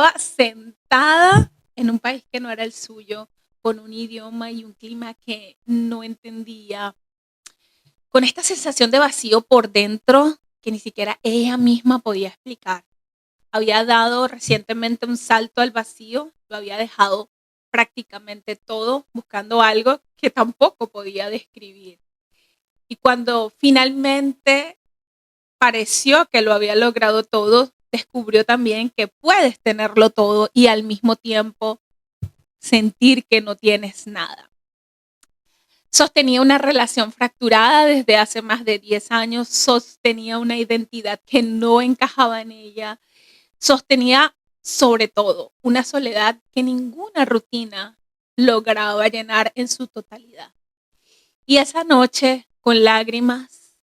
estaba sentada en un país que no era el suyo, con un idioma y un clima que no entendía, con esta sensación de vacío por dentro que ni siquiera ella misma podía explicar. Había dado recientemente un salto al vacío, lo había dejado prácticamente todo buscando algo que tampoco podía describir. Y cuando finalmente pareció que lo había logrado todo, descubrió también que puedes tenerlo todo y al mismo tiempo sentir que no tienes nada. Sostenía una relación fracturada desde hace más de 10 años, sostenía una identidad que no encajaba en ella, sostenía sobre todo una soledad que ninguna rutina lograba llenar en su totalidad. Y esa noche, con lágrimas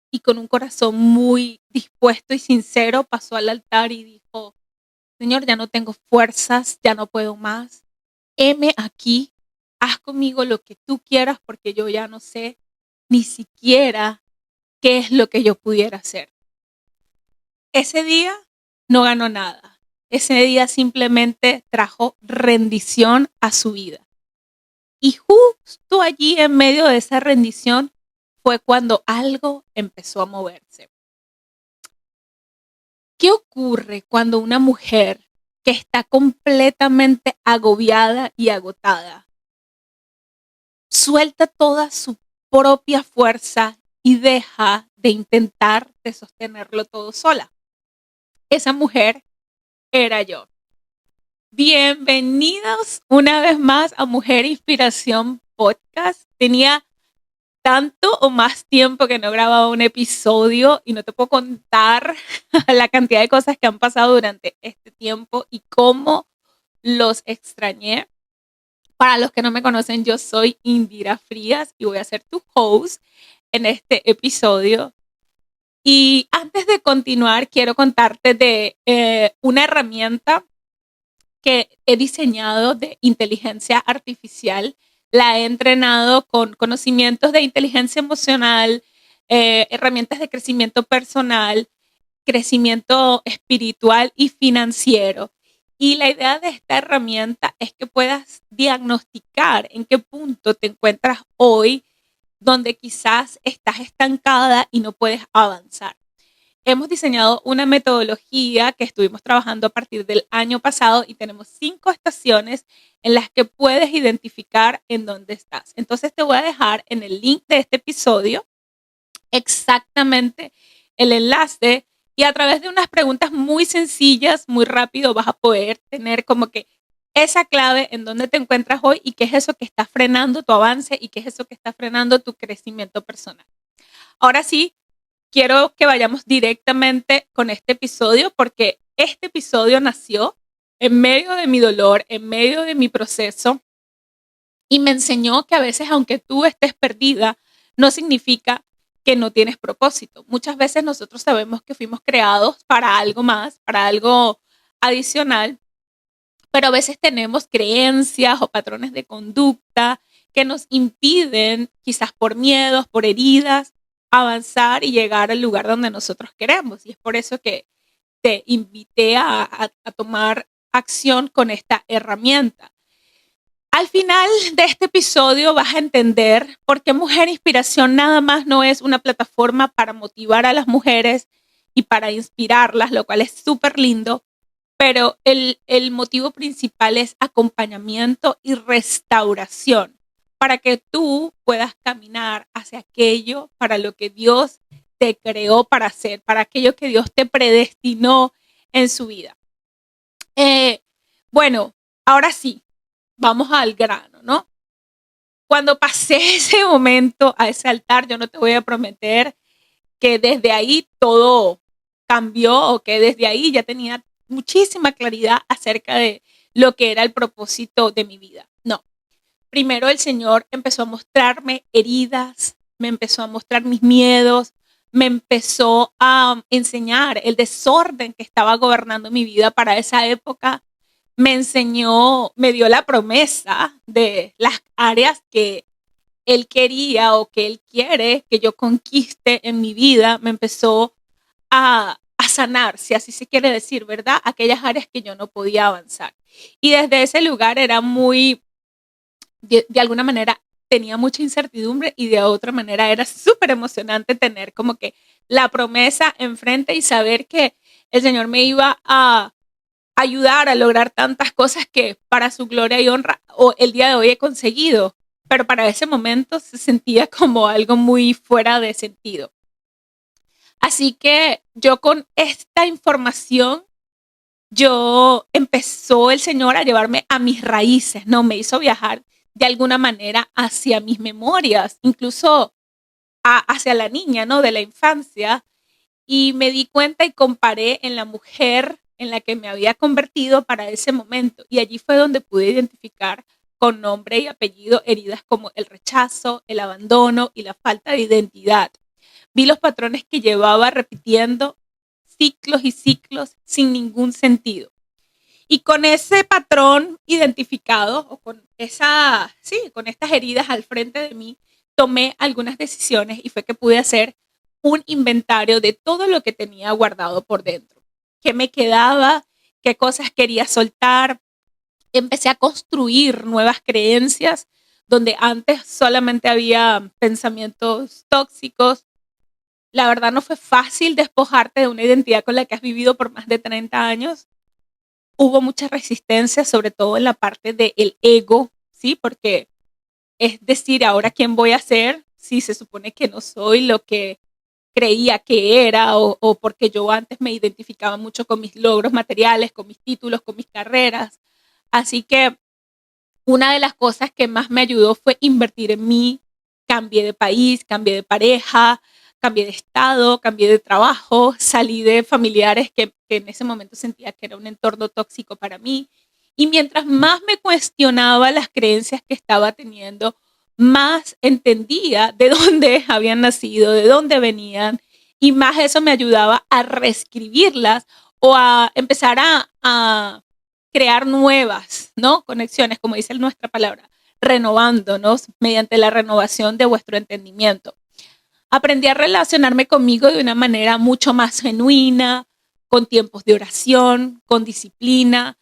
y con un corazón muy dispuesto y sincero, pasó al altar y dijo: Señor, ya no tengo fuerzas, ya no puedo más. Heme aquí, haz conmigo lo que tú quieras porque yo ya no sé ni siquiera qué es lo que yo pudiera hacer. Ese día no ganó nada. Ese día simplemente trajo rendición a su vida. Y justo allí en medio de esa rendición fue cuando algo empezó a moverse. ¿Qué ocurre cuando una mujer que está completamente agobiada y agotada suelta toda su propia fuerza y deja de intentar de sostenerlo todo sola? Esa mujer era yo. Bienvenidos una vez más a Mujer Inspiración Podcast. Tenía tanto o más tiempo que no grababa un episodio y no te puedo contar la cantidad de cosas que han pasado durante este tiempo y cómo los extrañé. Para los que no me conocen, yo soy Indira Frías y voy a ser tu host en este episodio. Y antes de continuar, quiero contarte de una herramienta que he diseñado de inteligencia artificial. La he entrenado con conocimientos de inteligencia emocional, herramientas de crecimiento personal, crecimiento espiritual y financiero. Y la idea de esta herramienta es que puedas diagnosticar en qué punto te encuentras hoy, donde quizás estás estancada y no puedes avanzar. Hemos diseñado una metodología que estuvimos trabajando a partir del año pasado y tenemos 5 estaciones en las que puedes identificar en dónde estás. Entonces te voy a dejar en el link de este episodio exactamente el enlace y a través de unas preguntas muy sencillas, muy rápido, vas a poder tener como que esa clave en dónde te encuentras hoy y qué es eso que está frenando tu avance y qué es eso que está frenando tu crecimiento personal. Ahora sí, quiero que vayamos directamente con este episodio porque este episodio nació en medio de mi dolor, en medio de mi proceso y me enseñó que a veces aunque tú estés perdida, no significa que no tienes propósito. Muchas veces nosotros sabemos que fuimos creados para algo más, para algo adicional, pero a veces tenemos creencias o patrones de conducta que nos impiden, quizás por miedos, por heridas, avanzar y llegar al lugar donde nosotros queremos. Y es por eso que te invité a tomar acción con esta herramienta. Al final de este episodio vas a entender por qué Mujer Inspiración nada más no es una plataforma para motivar a las mujeres y para inspirarlas, lo cual es súper lindo, pero el motivo principal es acompañamiento y restauración para que tú puedas caminar hacia aquello para lo que Dios te creó para hacer, para aquello que Dios te predestinó en su vida. Bueno, ahora sí, vamos al grano, ¿no? Cuando pasé ese momento a ese altar, yo no te voy a prometer que desde ahí todo cambió o que desde ahí ya tenía muchísima claridad acerca de lo que era el propósito de mi vida. No. Primero el Señor empezó a mostrarme heridas, me empezó a mostrar mis miedos, me empezó a enseñar el desorden que estaba gobernando mi vida para esa época. Me enseñó, me dio la promesa de las áreas que Él quería o que Él quiere que yo conquiste en mi vida. Me empezó a sanar, si así se quiere decir, ¿verdad? Aquellas áreas que yo no podía avanzar. Y desde ese lugar era muy, de alguna manera, tenía mucha incertidumbre y de otra manera era súper emocionante tener como que la promesa enfrente y saber que el Señor me iba a ayudar a lograr tantas cosas que para su gloria y honra o el día de hoy he conseguido. Pero para ese momento se sentía como algo muy fuera de sentido. Así que yo con esta información, yo empezó el Señor a llevarme a mis raíces, ¿no? Me hizo viajar de alguna manera hacia mis memorias, incluso hacia la niña, ¿no? De la infancia. Y me di cuenta y comparé en la mujer en la que me había convertido para ese momento. Y allí fue donde pude identificar con nombre y apellido heridas como el rechazo, el abandono y la falta de identidad. Vi los patrones que llevaba repitiendo ciclos y ciclos sin ningún sentido. Y con ese patrón identificado, o con con estas heridas al frente de mí, tomé algunas decisiones y fue que pude hacer un inventario de todo lo que tenía guardado por dentro. ¿Qué me quedaba? ¿Qué cosas quería soltar? Empecé a construir nuevas creencias donde antes solamente había pensamientos tóxicos. La verdad no fue fácil despojarte de una identidad con la que has vivido por más de 30 años. Hubo mucha resistencia, sobre todo en la parte del ego, ¿sí? Porque es decir, ahora quién voy a ser si se supone que no soy lo que creía que era o porque yo antes me identificaba mucho con mis logros materiales, con mis títulos, con mis carreras. Así que una de las cosas que más me ayudó fue invertir en mí. Cambié de país, cambié de pareja, cambié de estado, cambié de trabajo, salí de familiares que en ese momento sentía que era un entorno tóxico para mí. Y mientras más me cuestionaba las creencias que estaba teniendo, más entendía de dónde habían nacido, de dónde venían, y más eso me ayudaba a reescribirlas o a empezar a crear nuevas, ¿no? Conexiones, como dice nuestra palabra, renovándonos mediante la renovación de vuestro entendimiento. Aprendí a relacionarme conmigo de una manera mucho más genuina, con tiempos de oración, con disciplina,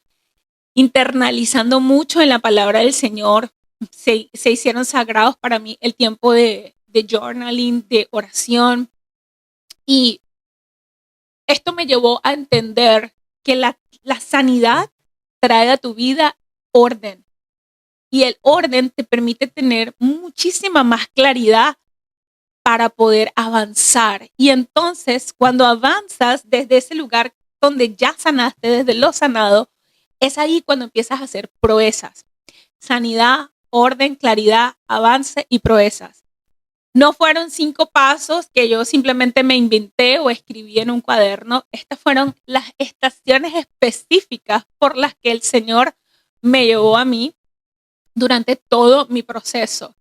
internalizando mucho en la palabra del Señor. Se hicieron sagrados para mí el tiempo de journaling, de oración. Y esto me llevó a entender que la sanidad trae a tu vida orden. Y el orden te permite tener muchísima más claridad para poder avanzar. Y entonces, cuando avanzas desde ese lugar donde ya sanaste, desde lo sanado, es ahí cuando empiezas a hacer proezas. Sanidad, orden, claridad, avance y proezas. No fueron 5 pasos que yo simplemente me inventé o escribí en un cuaderno. Estas fueron las estaciones específicas por las que el Señor me llevó a mí durante todo mi proceso.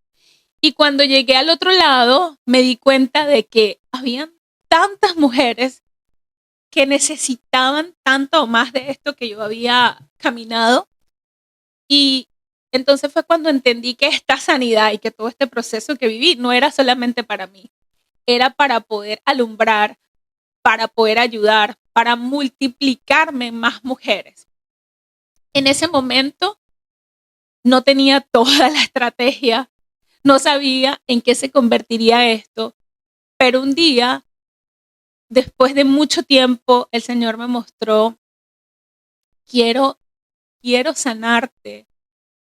Y cuando llegué al otro lado, me di cuenta de que habían tantas mujeres que necesitaban tanto más de esto que yo había caminado. Y entonces fue cuando entendí que esta sanidad y que todo este proceso que viví no era solamente para mí, era para poder alumbrar, para poder ayudar, para multiplicarme más mujeres. En ese momento no tenía toda la estrategia, no sabía en qué se convertiría esto, pero un día, después de mucho tiempo, el Señor me mostró, quiero sanarte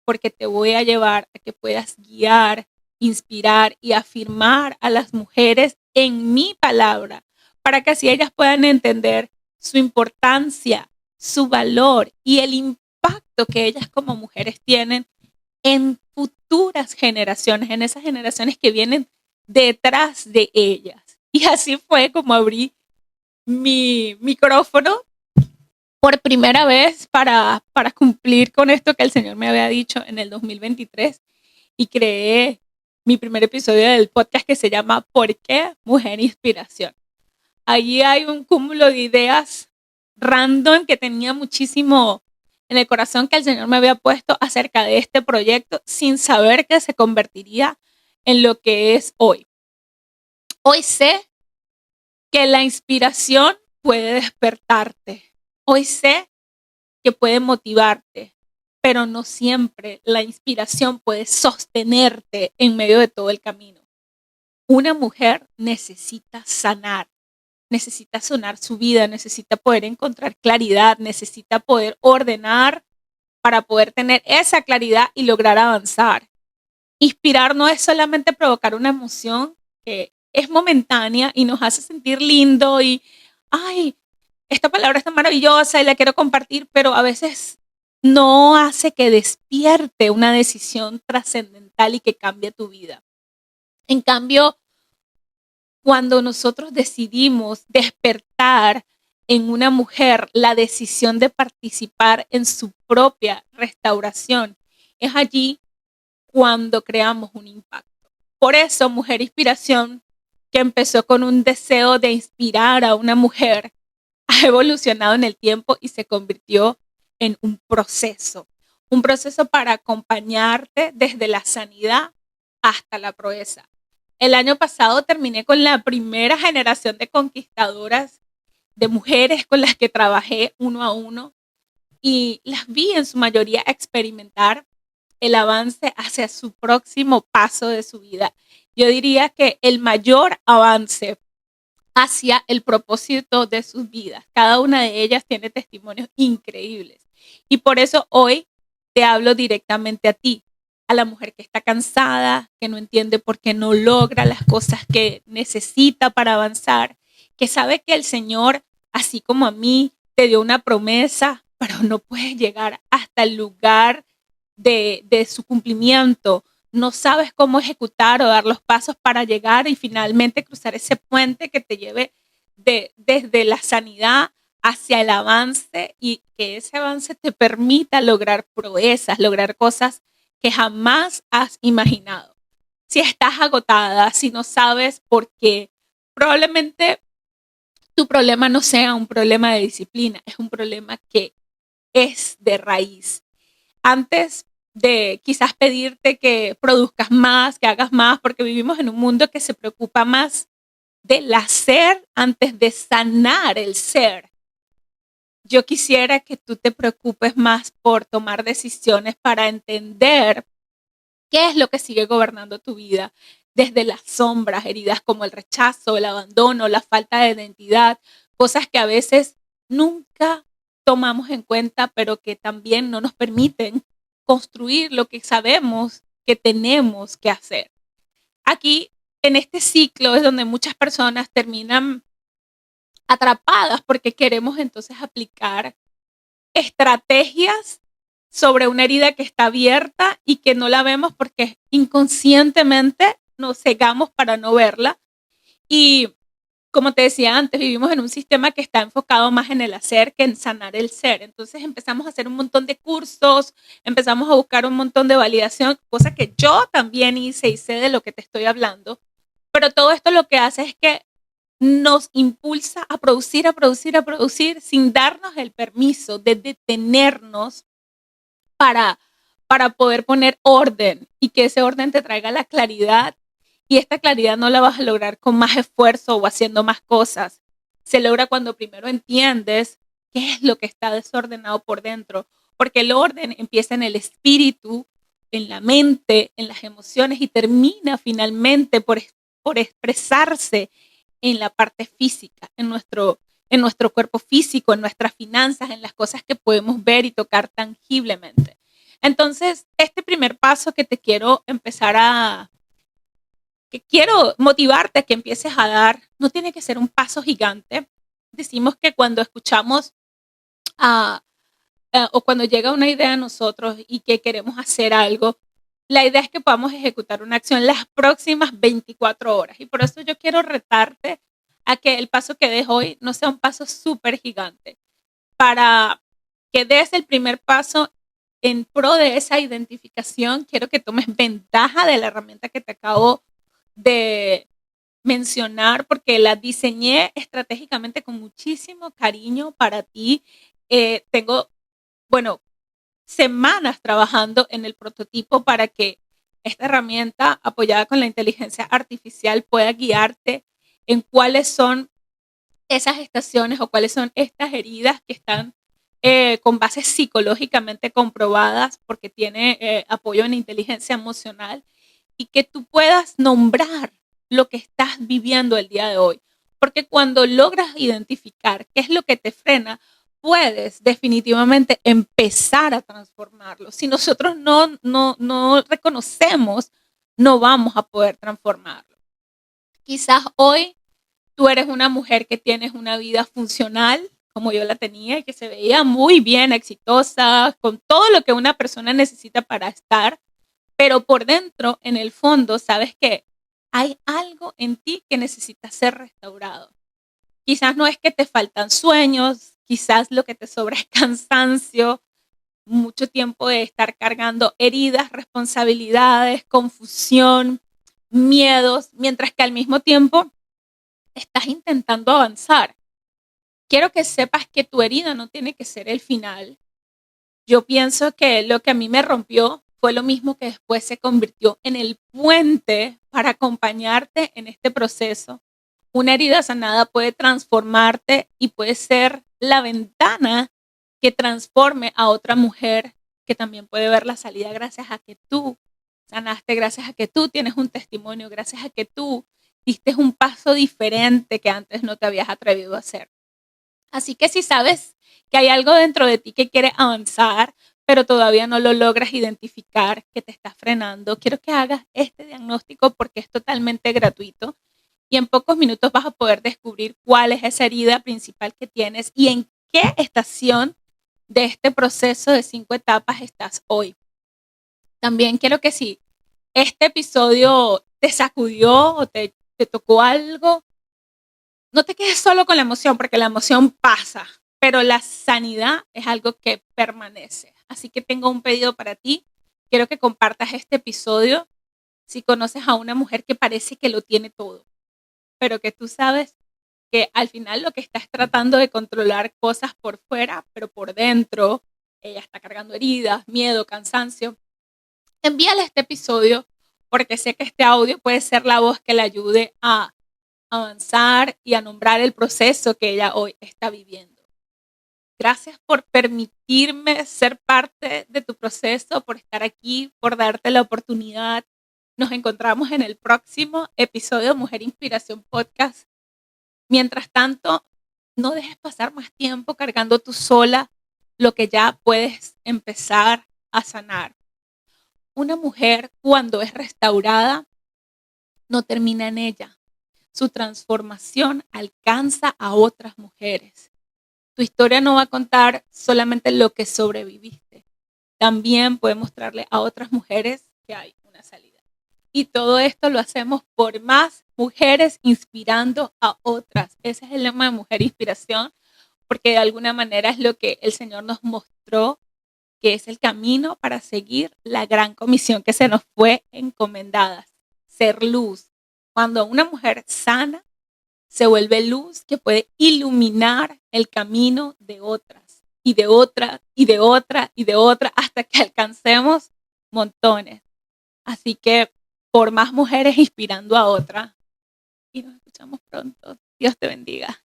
porque te voy a llevar a que puedas guiar, inspirar y afirmar a las mujeres en mi palabra, para que así ellas puedan entender su importancia, su valor y el impacto que ellas como mujeres tienen en futuras generaciones, en esas generaciones que vienen detrás de ellas. Y así fue como abrí mi micrófono por primera vez para cumplir con esto que el Señor me había dicho en el 2023 y creé mi primer episodio del podcast que se llama ¿Por qué Mujer Inspiración? Allí hay un cúmulo de ideas random que tenía muchísimo en el corazón que el Señor me había puesto acerca de este proyecto sin saber que se convertiría en lo que es hoy. Hoy sé que la inspiración puede despertarte. Hoy sé que puede motivarte, pero no siempre la inspiración puede sostenerte en medio de todo el camino. Una mujer necesita sanar su vida, necesita poder encontrar claridad, necesita poder ordenar para poder tener esa claridad y lograr avanzar. Inspirar no es solamente provocar una emoción que es momentánea y nos hace sentir lindo y, ay, esta palabra está maravillosa y la quiero compartir, pero a veces no hace que despierte una decisión trascendental y que cambie tu vida. En cambio, cuando nosotros decidimos despertar en una mujer la decisión de participar en su propia restauración, es allí cuando creamos un impacto. Por eso, Mujer Inspiración, que empezó con un deseo de inspirar a una mujer, ha evolucionado en el tiempo y se convirtió en un proceso para acompañarte desde la sanidad hasta la proeza. El año pasado terminé con la primera generación de conquistadoras, de mujeres con las que trabajé uno a uno y las vi en su mayoría experimentar el avance hacia su próximo paso de su vida. Yo diría que el mayor avance hacia el propósito de sus vidas. Cada una de ellas tiene testimonios increíbles. Y por eso hoy te hablo directamente a ti, a la mujer que está cansada, que no entiende por qué no logra las cosas que necesita para avanzar, que sabe que el Señor, así como a mí, te dio una promesa, pero no puedes llegar hasta el lugar de su cumplimiento. No sabes cómo ejecutar o dar los pasos para llegar y finalmente cruzar ese puente que te lleve desde la sanidad hacia el avance y que ese avance te permita lograr proezas, lograr cosas que jamás has imaginado. Si estás agotada, si no sabes por qué, probablemente tu problema no sea un problema de disciplina, es un problema que es de raíz. Antes de quizás pedirte que produzcas más, que hagas más, porque vivimos en un mundo que se preocupa más del hacer antes de sanar el ser. Yo quisiera que tú te preocupes más por tomar decisiones para entender qué es lo que sigue gobernando tu vida desde las sombras, heridas como el rechazo, el abandono, la falta de identidad, cosas que a veces nunca tomamos en cuenta, pero que también no nos permiten construir lo que sabemos que tenemos que hacer. Aquí, en este ciclo, es donde muchas personas terminan atrapadas porque queremos entonces aplicar estrategias sobre una herida que está abierta y que no la vemos porque inconscientemente nos cegamos para no verla. Y como te decía antes, vivimos en un sistema que está enfocado más en el hacer que en sanar el ser. Entonces empezamos a hacer un montón de cursos, empezamos a buscar un montón de validación, cosa que yo también hice y sé de lo que te estoy hablando. Pero todo esto lo que hace es que nos impulsa a producir, a producir, a producir sin darnos el permiso de detenernos para, para poder poner orden y que ese orden te traiga la claridad. Y esta claridad no la vas a lograr con más esfuerzo o haciendo más cosas. Se logra cuando primero entiendes qué es lo que está desordenado por dentro, porque el orden empieza en el espíritu, en la mente, en las emociones y termina finalmente por expresarse en la parte física, en nuestro cuerpo físico, en nuestras finanzas, en las cosas que podemos ver y tocar tangiblemente. Entonces, este primer paso que te quiero empezar que quiero motivarte a que empieces a dar, no tiene que ser un paso gigante. Decimos que cuando escuchamos o cuando llega una idea a nosotros y que queremos hacer algo, la idea es que podamos ejecutar una acción las próximas 24 horas. Y por eso yo quiero retarte a que el paso que des hoy no sea un paso súper gigante. Para que des el primer paso en pro de esa identificación, quiero que tomes ventaja de la herramienta que te acabo de mencionar porque la diseñé estratégicamente con muchísimo cariño para ti. Tengo, bueno, semanas trabajando en el prototipo para que esta herramienta apoyada con la inteligencia artificial pueda guiarte en cuáles son esas estaciones o cuáles son estas heridas que están con bases psicológicamente comprobadas porque tiene apoyo en inteligencia emocional y que tú puedas nombrar lo que estás viviendo el día de hoy. Porque cuando logras identificar qué es lo que te frena, puedes definitivamente empezar a transformarlo. Si nosotros no reconocemos, no vamos a poder transformarlo. Quizás hoy tú eres una mujer que tienes una vida funcional, como yo la tenía, y que se veía muy bien, exitosa, con todo lo que una persona necesita para estar, pero por dentro, en el fondo, sabes que hay algo en ti que necesita ser restaurado. Quizás no es que te faltan sueños, quizás lo que te sobra es cansancio, mucho tiempo de estar cargando heridas, responsabilidades, confusión, miedos, mientras que al mismo tiempo estás intentando avanzar. Quiero que sepas que tu herida no tiene que ser el final. Yo pienso que lo que a mí me rompió fue lo mismo que después se convirtió en el puente para acompañarte en este proceso. Una herida sanada puede transformarte y puede ser la ventana que transforme a otra mujer que también puede ver la salida gracias a que tú sanaste, gracias a que tú tienes un testimonio, gracias a que tú diste un paso diferente que antes no te habías atrevido a hacer. Así que si sabes que hay algo dentro de ti que quiere avanzar, pero todavía no lo logras identificar, que te está frenando, quiero que hagas este diagnóstico porque es totalmente gratuito y en pocos minutos vas a poder descubrir cuál es esa herida principal que tienes y en qué estación de este proceso de 5 etapas estás hoy. También quiero que si este episodio te sacudió o te tocó algo, no te quedes solo con la emoción, porque la emoción pasa, pero la sanidad es algo que permanece. Así que tengo un pedido para ti. Quiero que compartas este episodio si conoces a una mujer que parece que lo tiene todo, pero que tú sabes que al final lo que está es tratando de controlar cosas por fuera, pero por dentro ella está cargando heridas, miedo, cansancio. Envíale este episodio porque sé que este audio puede ser la voz que le ayude a avanzar y a nombrar el proceso que ella hoy está viviendo. Gracias por permitirme ser parte de tu proceso, por estar aquí, por darte la oportunidad. Nos encontramos en el próximo episodio de Mujer Inspiración Podcast. Mientras tanto, no dejes pasar más tiempo cargando tú sola lo que ya puedes empezar a sanar. Una mujer, cuando es restaurada, no termina en ella. Su transformación alcanza a otras mujeres. Tu historia no va a contar solamente lo que sobreviviste. También puede mostrarle a otras mujeres que hay una salida. Y todo esto lo hacemos por más mujeres inspirando a otras. Ese es el lema de Mujer Inspiración, porque de alguna manera es lo que el Señor nos mostró, que es el camino para seguir la gran comisión que se nos fue encomendada, ser luz. Cuando una mujer sana, se vuelve luz que puede iluminar el camino de otras, y de otra, y de otra, y de otra, hasta que alcancemos montones. Así que por más mujeres inspirando a otra, y nos escuchamos pronto. Dios te bendiga.